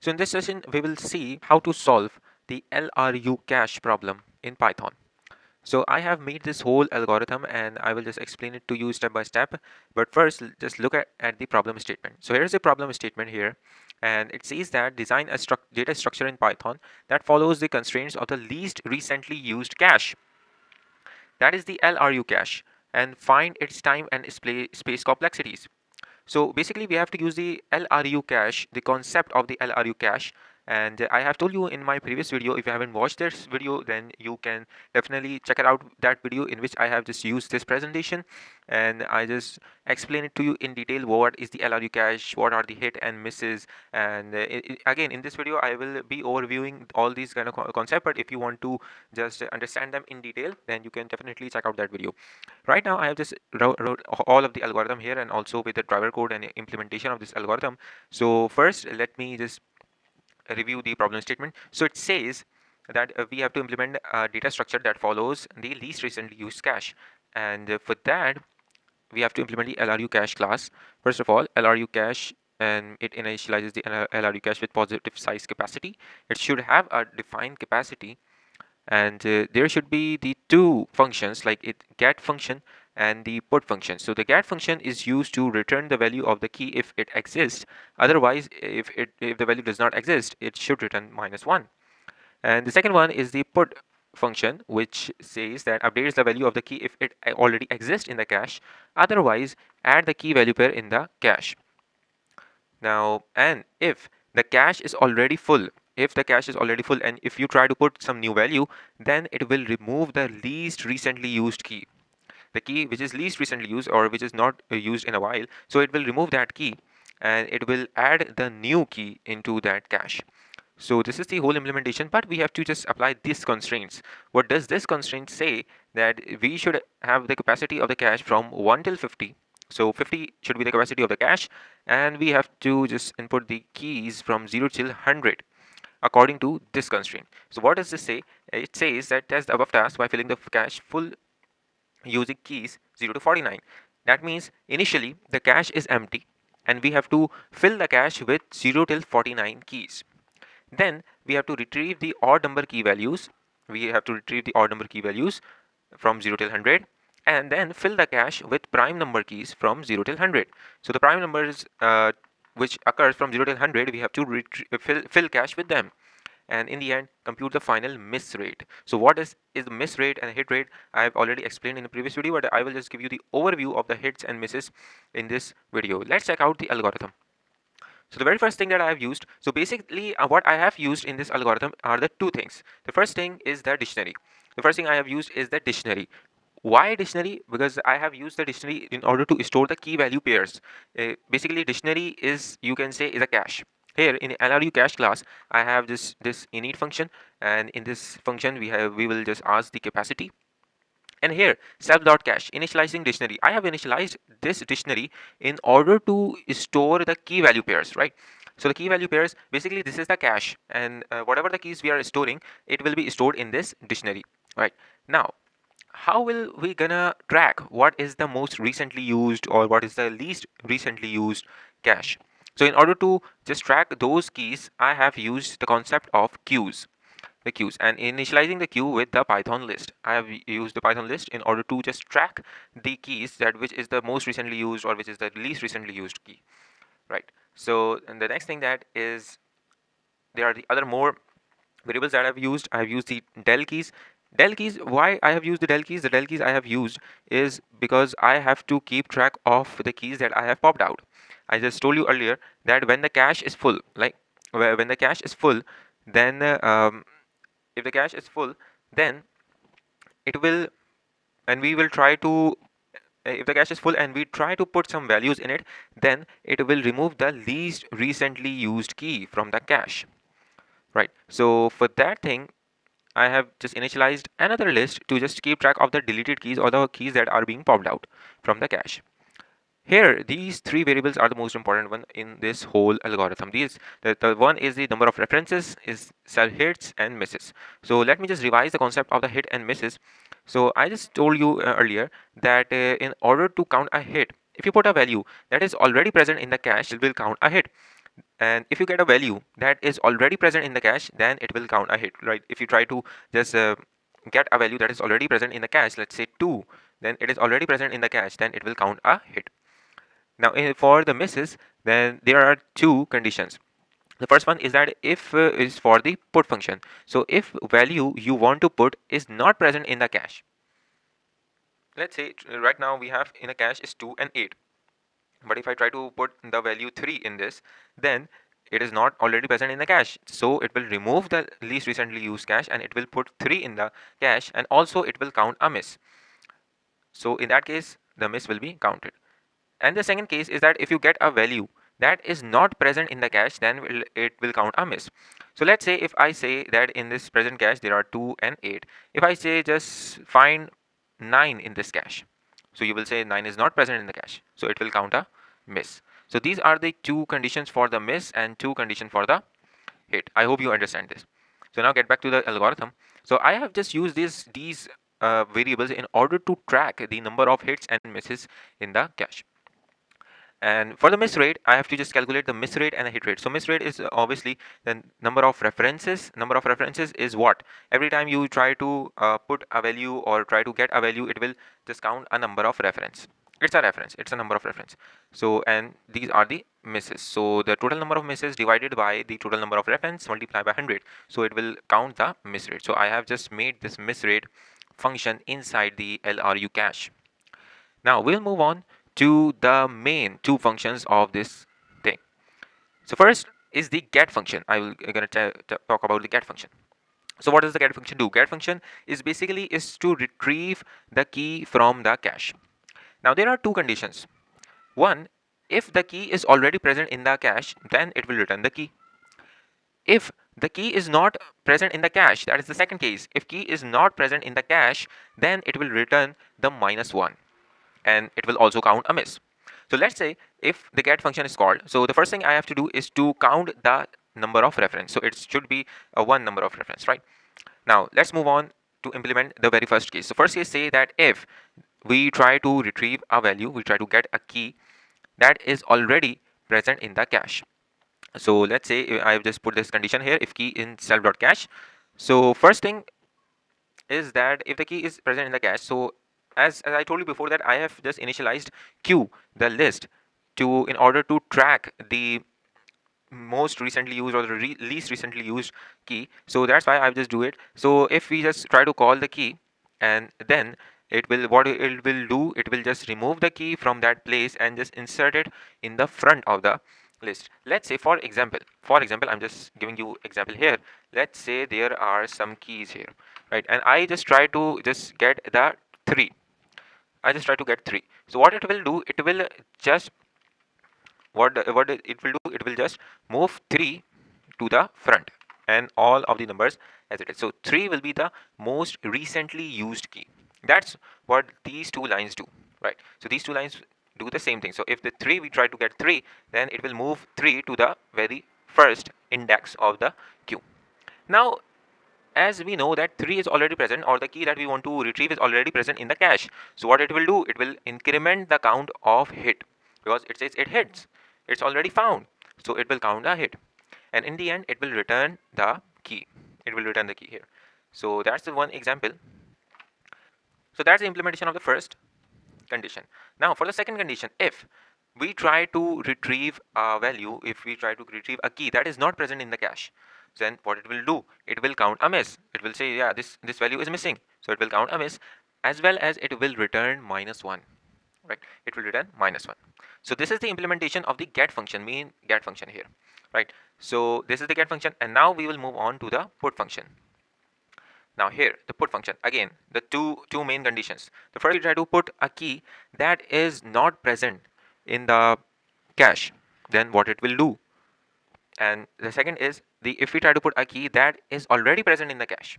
So in this session, we will see how to solve the LRU cache problem in Python. So I have made this whole algorithm and I will just explain it to you step by step. But first, just look at the problem statement. So here's the problem statement here. And it says that design a data structure in Python that follows the constraints of the least recently used cache. That is the LRU cache, and find its time and space complexities. So basically we have to use the LRU cache, the concept of the LRU cache. And I have told you in my previous video, if you haven't watched this video, then you can definitely check it out, that video in which I have just used this presentation and I just explain it to you in detail. What is the LRU cache, what are the hit and misses, and again in this video I will be overviewing all these kind of concepts, but if you want to just understand them in detail, then you can definitely check out that video. Right now I have just wrote all of the algorithm here and also with the driver code and implementation of this algorithm. So first let me just review the problem statement. So it says that we have to implement a data structure that follows the least recently used cache, and for that we have to implement the LRU cache class. First of all, LRU cache, and it initializes the LRU cache with positive size capacity. It should have a defined capacity, and there should be the two functions like it get function and the put function. So the get function is used to return the value of the key if it exists. Otherwise, if the value does not exist, it should return -1. And the second one is the put function, which says that updates the value of the key if it already exists in the cache. Otherwise, add the key value pair in the cache. Now, and if the cache is already full, and if you try to put some new value, then it will remove the least recently used key, the key which is least recently used or which is not used in a while. So it will remove that key and it will add the new key into that cache. So this is the whole implementation, but we have to just apply these constraints. What does this constraint say? That we should have the capacity of the cache from 1 till 50. So 50 should be the capacity of the cache, and we have to just input the keys from 0 till 100 according to this constraint. So what does this say? It says that test the above task by filling the cache full using keys 0 to 49. That means initially the cache is empty and we have to fill the cache with 0 till 49 keys. Then we have to retrieve the odd number key values. From 0 till 100, and then fill the cache with prime number keys from 0 till 100. So the prime numbers which occurs from 0 till 100, we have to fill cache with them, and in the end compute the final miss rate. So what is the miss rate and hit rate? I have already explained in the previous video, but I will just give you the overview of the hits and misses in this video. Let's check out the algorithm. So the very first thing that I have used, so basically what I have used in this algorithm are the two things. The first thing is the dictionary. The first thing I have used is the dictionary. Why dictionary? Because I have used the dictionary in order to store the key value pairs. Basically dictionary is, you can say, is a cache. Here in LRU cache class, I have this init function, and in this function we will just ask the capacity. And here self.cache initializing dictionary, I have initialized this dictionary in order to store the key value pairs, right? So the key value pairs, basically this is the cache, and whatever the keys we are storing, it will be stored in this dictionary, right? Now how will we gonna track what is the most recently used or what is the least recently used cache? So in order to just track those keys, I have used the concept of queues. The queues, and initializing the queue with the Python list. I have used the Python list in order to just track the keys, that which is the most recently used or which is the least recently used key, right? So and the next thing that is, there are the other more variables that I've used. I've used the del keys. Del keys, why I have used the del keys? The del keys I have used is because I have to keep track of the keys that I have popped out. I just told you earlier that when the cache is full, like when the cache is full, then if the cache is full, then it will, and we will try to, if the cache is full and we try to put some values in it, then it will remove the least recently used key from the cache, right? So for that thing, I have just initialized another list to just keep track of the deleted keys or the keys that are being popped out from the cache. Here, these three variables are the most important one in this whole algorithm. The one is the number of references, is cell hits and misses. So let me just revise the concept of the hit and misses. So I just told you earlier that in order to count a hit, if you put a value that is already present in the cache, it will count a hit. And if you get a value that is already present in the cache, then it will count a hit, right? If you try to just get a value that is already present in the cache, let's say 2, then it is already present in the cache, then it will count a hit. Now for the misses, then there are two conditions. The first one is that if is for the put function. So if value you want to put is not present in the cache, let's say right now we have in a cache is 2 and 8, but if I try to put the value 3 in this, then it is not already present in the cache, so it will remove the least recently used cache and it will put 3 in the cache, and also it will count a miss. So in that case the miss will be counted. And the second case is that if you get a value that is not present in the cache, then it will count a miss. So let's say if I say that in this present cache there are 2 and 8, if I say just find 9 in this cache, so you will say 9 is not present in the cache, so it will count a miss. So these are the two conditions for the miss and two conditions for the hit. I hope you understand this. So now get back to the algorithm. So I have just used these variables in order to track the number of hits and misses in the cache. And for the miss rate, I have to just calculate the miss rate and the hit rate. So miss rate is obviously the number of references. Number of references is what? Every time you try to put a value or try to get a value, it will just count a number of reference. It's a reference. It's a number of reference. So, and these are the misses. So the total number of misses divided by the total number of reference multiplied by 100. So it will count the miss rate. So I have just made this miss rate function inside the LRU cache. Now we'll move on to the main two functions of this thing. So first is the get function. I will gonna talk about the get function. So what does the get function do? Get function is basically is to retrieve the key from the cache. Now there are two conditions. One, if the key is already present in the cache, then it will return the key. If the key is not present in the cache, that is the second case. If key is not present in the cache, then it will return the -1. And it will also count a miss. So let's say if the get function is called, so the first thing I have to do is to count the number of reference. So it should be a one number of reference, right? Now let's move on to implement the very first case. So first case say that if we try to retrieve a value, we try to get a key that is already present in the cache. So let's say I've just put this condition here, if key in self.cache. So first thing is that if the key is present in the cache, so as I told you before that I have just initialized queue, the list, to in order to track the most recently used or the least recently used key. So that's why I've just do it. So if we just try to call the key, and then it will, what it will do, it will just remove the key from that place and just insert it in the front of the list. Let's say for example I'm just giving you example here. Let's say there are some keys here, right? And I just try to just get the 3. I just try to get 3. So what it will do, it will just what it will do, it will just move 3 to the front and all of the numbers as it is. So 3 will be the most recently used key. That's what these two lines do, right? So these two lines do the same thing. So if the 3 we try to get 3, then it will move 3 to the very first index of the queue. Now as we know that 3 is already present, or the key that we want to retrieve is already present in the cache. So what it will do, it will increment the count of hit, because it says it hits, it's already found, so it will count a hit, and in the end it will return the key. It will return the key here. So that's the one example. So that's the implementation of the first condition. Now for the second condition, if we try to retrieve a value, if we try to retrieve a key that is not present in the cache, then what it will do, it will count a miss. It will say, yeah, this value is missing, so it will count a miss, as well as it will return -1, right? It will return -1. So this is the implementation of the get function, main get function here, right? So this is the get function, and now we will move on to the put function. Now here, the put function, again, the two main conditions. The first, we try to put a key that is not present in the cache, then what it will do. And the second is, if we try to put a key that is already present in the cache.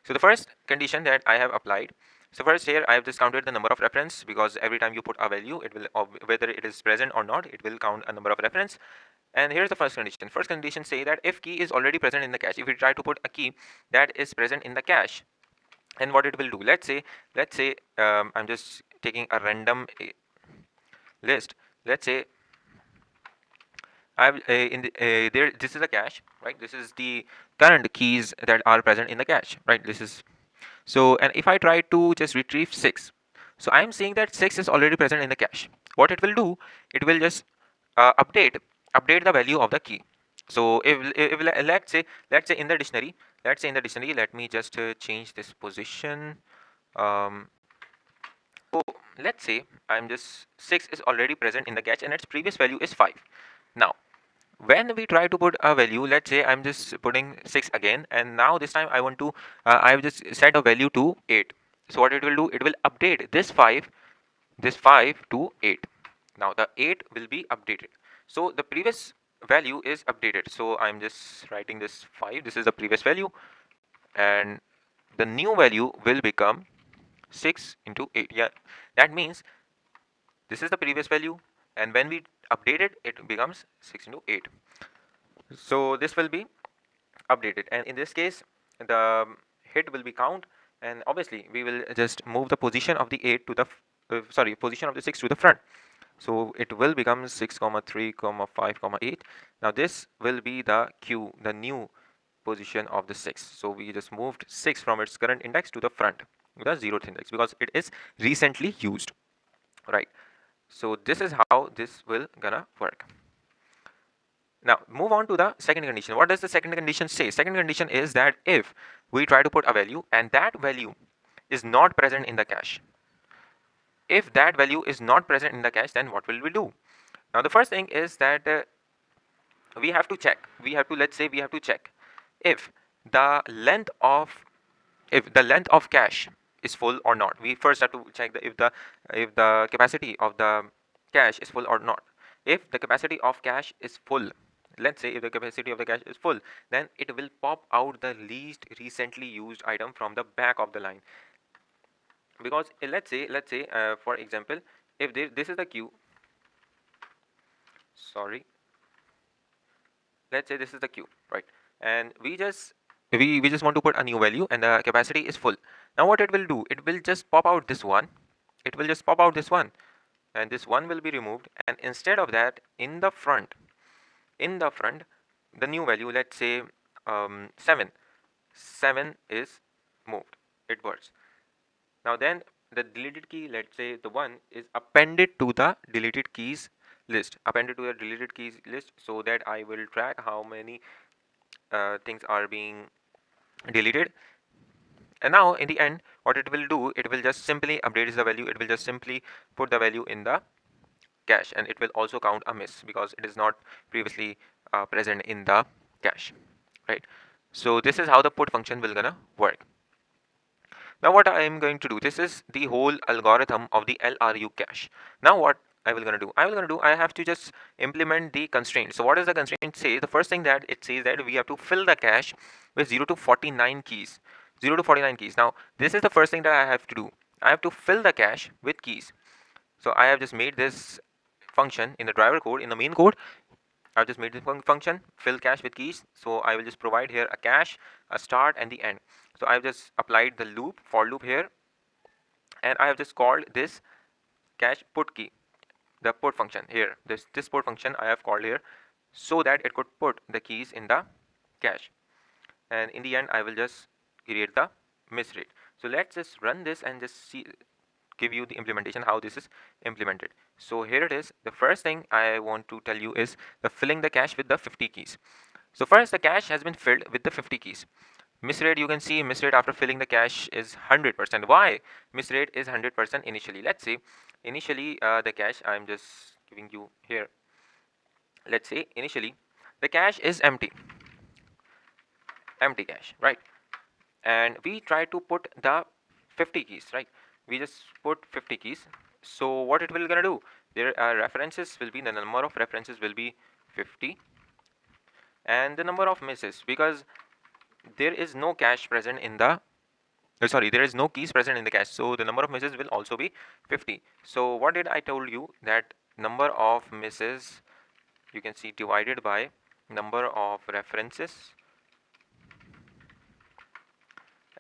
So the first condition that I have applied, so first here I have just counted the number of reference, because every time you put a value, it will, whether it is present or not, it will count a number of reference. And here's the first condition. First condition say that if key is already present in the cache, if we try to put a key that is present in the cache, and what it will do, let's say I'm just taking a random list. Let's say I've in the, there. This is a cache, right? This is the current keys that are present in the cache, right? This is so. And if I try to just retrieve 6, so I'm seeing that 6 is already present in the cache. What it will do, it will just update the value of the key. So if let's say in the dictionary, let me just change this position. Um, so let's say I'm just 6 is already present in the cache and its previous value is 5. Now when we try to put a value, let's say I'm just putting 6 again, and now this time I want to I've just set a value to 8. So what it will do, it will update this 5 to 8. Now the 8 will be updated, so the previous value is updated. So I'm just writing this 5, this is the previous value, and the new value will become 6 into 8. Yeah, that means this is the previous value, and when we update it, it becomes 6 into 8. So this will be updated, and in this case the hit will be count, and obviously we will just move the position of the 8 to the position of the 6 to the front. So it will become 6 comma 3 comma 5 comma 8. Now this will be the q, the new position of the 6. So we just moved 6 from its current index to the front, the 0th index, because it is recently used, right? So this is how this will gonna work. Now move on to the second condition. What does the second condition say? Second condition is that if we try to put a value and that value is not present in the cache, if that value is not present in the cache, then what will we do? Now the first thing is that we have to check. Let's say we have to check if the length of cache is full or not. We first have to check if the capacity of the cache is full or not. If the capacity of cache is full, let's say if the capacity of the cache is full, then it will pop out the least recently used item from the back of the line. Because let's say for example, if this is the queue, sorry, let's say this is the queue, right? And we just want to put a new value and the capacity is full. Now what it will do, it will just pop out this one, it will just pop out this one, and this one will be removed, and instead of that, in the front the new value, let's say 7 is moved, it works. Now then the deleted key, let's say the one, is appended to the deleted keys list, so that I will track how many things are being deleted. And now in the end, what it will do, it will just simply update the value, it will just simply put the value in the cache, and it will also count a miss because it is not previously present in the cache, right? So this is how the put function will gonna work. Now what I am going to do, this is the whole algorithm of the LRU cache. Now what I have to just implement the constraint. So what does the constraint say? The first thing that it says that we have to fill the cache with 0 to 49 keys. 0 to 49 keys. Now this is the first thing that I have to do. I have to fill the cache with keys. So I have just made this function in the driver code, in the main code. I've just made this function fill cache with keys. So I will just provide here a cache, a start, and the end. So I've just applied the for loop here, and I have just called this cache put key, the put function here. This put function I have called here so that it could put the keys in the cache, and in the end I will just create the miss rate. So let's just run this and just give you the implementation, how this is implemented. So here it is. The first thing I want to tell you is the filling the cache with the 50 keys. So first the cache has been filled with the 50 keys. Miss rate, you can see miss rate after filling the cache is 100%. Why miss rate is 100% initially? Let's say initially the cache, I'm just giving you here, let's say initially the cache is empty cache, right? And we try to put the 50 keys, right? We just put 50 keys. So what it will gonna do, there are references will be, the number of references will be 50, and the number of misses, because there is no cache present in the there is no keys present in the cache, so the number of misses will also be 50. So what did I told you, that number of misses, you can see, divided by number of references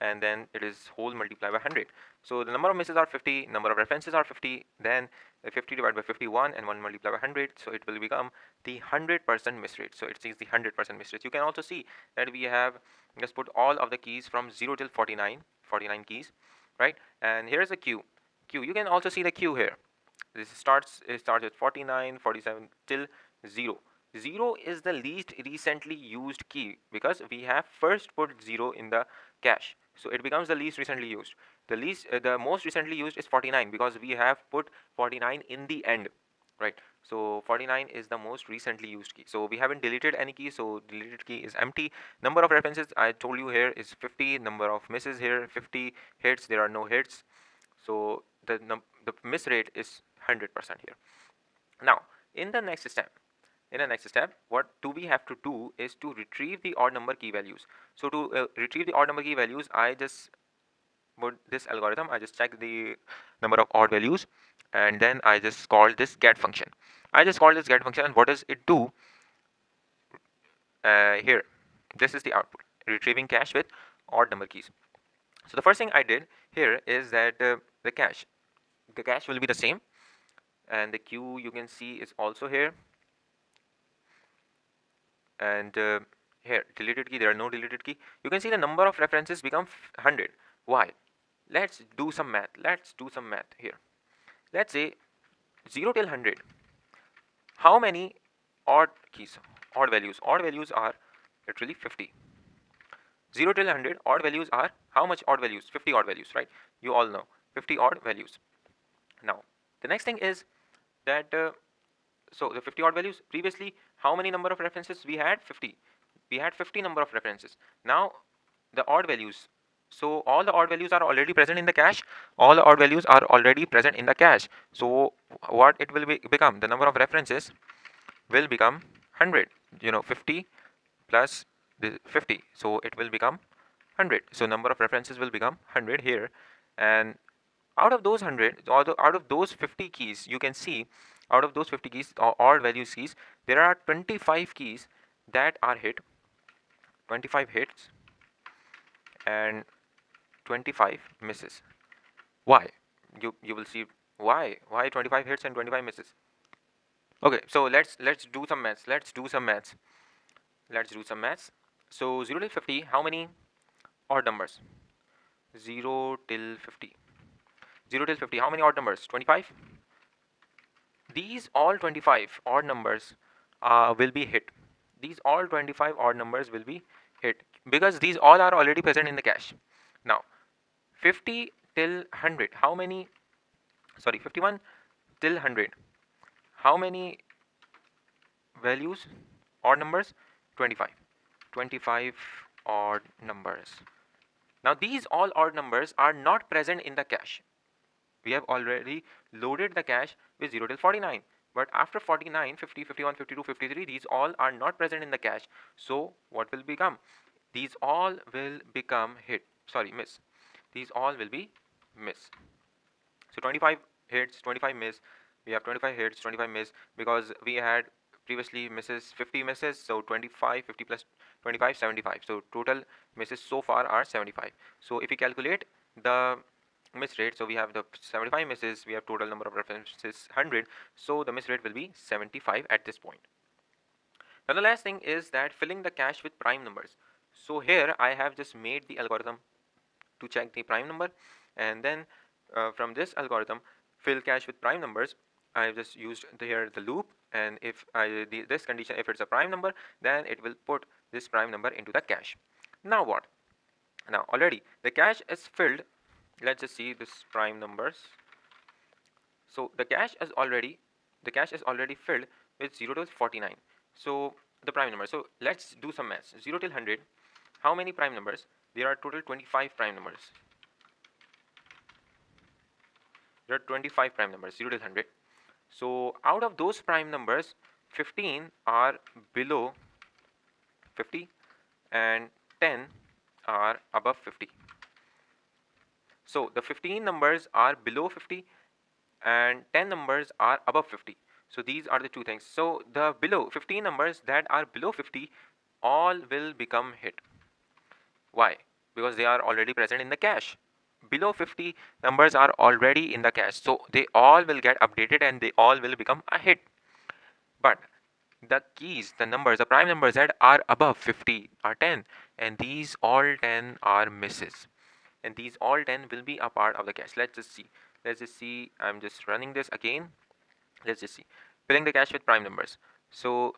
and then it is whole multiplied by 100. So the number of misses are 50, number of references are 50, then 50 divided by 51 and 1 multiplied by 100, so it will become the 100% miss rate. So it sees the 100% miss rate. You can also see that we have just put all of the keys from 0 till 49 keys, right? And here's a queue. You can also see the queue here. It starts with 49, 47 till 0. 0 is the least recently used key because we have first put 0 in the cache, so it becomes the least recently used. The most recently used is 49 because we have put 49 in the end, right? So 49 is the most recently used key. So we haven't deleted any key, so deleted key is empty. Number of references I told you here is 50. Number of misses here 50. Hits, there are no hits, so the miss rate is 100% here. Now in the next step, what do we have to do is to retrieve the odd number key values. So to retrieve the odd number key values, I just put this algorithm. I just check the number of odd values, and then I just call this get function. And what does it do? Here, this is the output: retrieving cache with odd number keys. So the first thing I did here is that the cache will be the same, and the queue you can see is also here, and here deleted key, there are no deleted key. You can see the number of references become 100. Why? Let's do some math here. Let's say 0 till 100. How many odd keys, odd values are literally 50. 0 till 100, odd values are how much odd values? 50 odd values, right? You all know 50 odd values. Now the next thing is that so the 50 odd values, previously how many number of references we had? 50. We had 50 number of references. Now the odd values, so all the odd values are already present in the cache. So what it will become, the number of references will become 100. 50 plus the 50, so it will become 100. So number of references will become 100 here. And out of those 100, or out of those 50 keys, you can see out of those 50 keys or odd value keys, there are 25 keys that are hit, 25 hits and 25 misses. Why? You will see why 25 hits and 25 misses. Okay, so let's do some maths. So 0 till 50, how many odd numbers? 0 till 50. 0 till 50, how many odd numbers? 25. These all 25 odd numbers will be hit. These all 25 odd numbers will be hit because these all are already present in the cache. Now 50 till 100, how many? Sorry, 51 till 100, how many values, odd numbers? 25. 25 odd numbers. Now these all odd numbers are not present in the cache. We have already loaded the cache with 0 till 49, but after 49, 50, 51, 52, 53, these all are not present in the cache. So what will become? These all will become miss. These all will be miss. So 25 hits, 25 miss. We have 25 hits, 25 miss, because we had previously misses, 50 misses. So 25, 50 plus 25, 75. So total misses so far are 75. So if we calculate the miss rate, so we have the 75 misses, we have total number of references 100, so the miss rate will be 75 at this point. Now the last thing is that filling the cache with prime numbers. So here I have just made the algorithm to check the prime number, and then from this algorithm, fill cache with prime numbers, I have just used here the loop, and if this condition, if it's a prime number, then it will put this prime number into the cache. Now what? Now already the cache is filled. Let's just see this prime numbers. So the cache is already filled with 0 to 49. So the prime number. So let's do some maths. 0 till 100. How many prime numbers? There are total 25 prime numbers. There are 25 prime numbers, 0 till 100. So out of those prime numbers, 15 are below 50 and 10 are above 50. So the 15 numbers are below 50 and 10 numbers are above 50. So these are the two things. So the below 15 numbers that are below 50 all will become hit. Why? because they are already present in the cache. Below 50 numbers are already in the cache, so they all will get updated and they all will become a hit. But the keys, the numbers, the prime numbers that are above 50 are 10, and these all 10 are misses, and these all 10 will be a part of the cache. Let's just see, I'm just running this again. Let's just see, filling the cache with prime numbers. So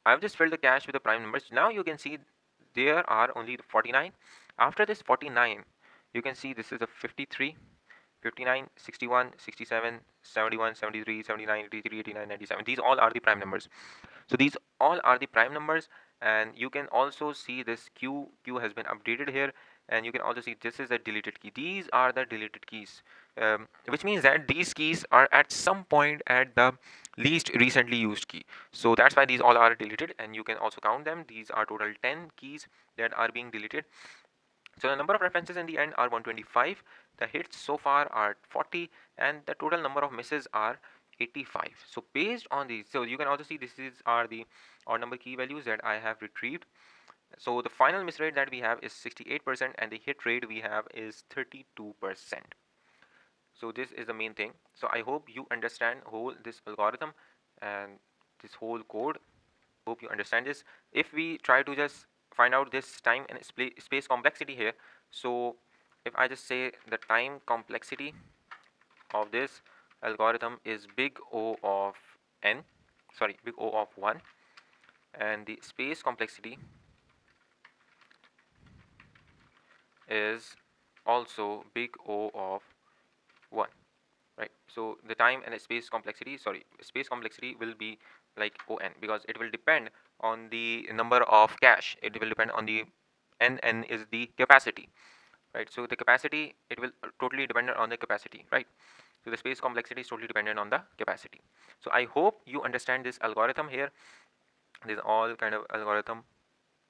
I've just filled the cache with the prime numbers. Now you can see there are only 49. After this 49, you can see this is a 53, 59, 61, 67, 71, 73, 79, 83, 89, 97. These all are the prime numbers. So these all are the prime numbers, and you can also see this q has been updated here, and you can also see this is a deleted key. These are the deleted keys, which means that these keys are at some point at the least recently used key. So that's why these all are deleted, and you can also count them. These are total 10 keys that are being deleted. So the number of references in the end are 125. The hits so far are 40, and the total number of misses are 85. So based on these, so you can also see are the odd number key values that I have retrieved. So the final miss rate that we have is 68%, and the hit rate we have is 32%. So this is the main thing. So I hope you understand whole this algorithm and this whole code. Hope you understand this. If we try to just find out this time and space complexity here, so if I just say the time complexity of this algorithm is big O of n, sorry, big O of 1, and the space complexity is also big O of 1, right? So the time and the space complexity, sorry, space complexity will be like on, because it will depend on the number of cache. It will depend on the n is the capacity, right? So the capacity, it will totally dependent on the capacity, right? So the space complexity is totally dependent on the capacity. So I hope you understand this algorithm here. This is all kind of algorithm,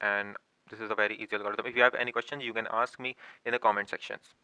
and this is a very easy algorithm. If you have any questions, you can ask me in the comment sections.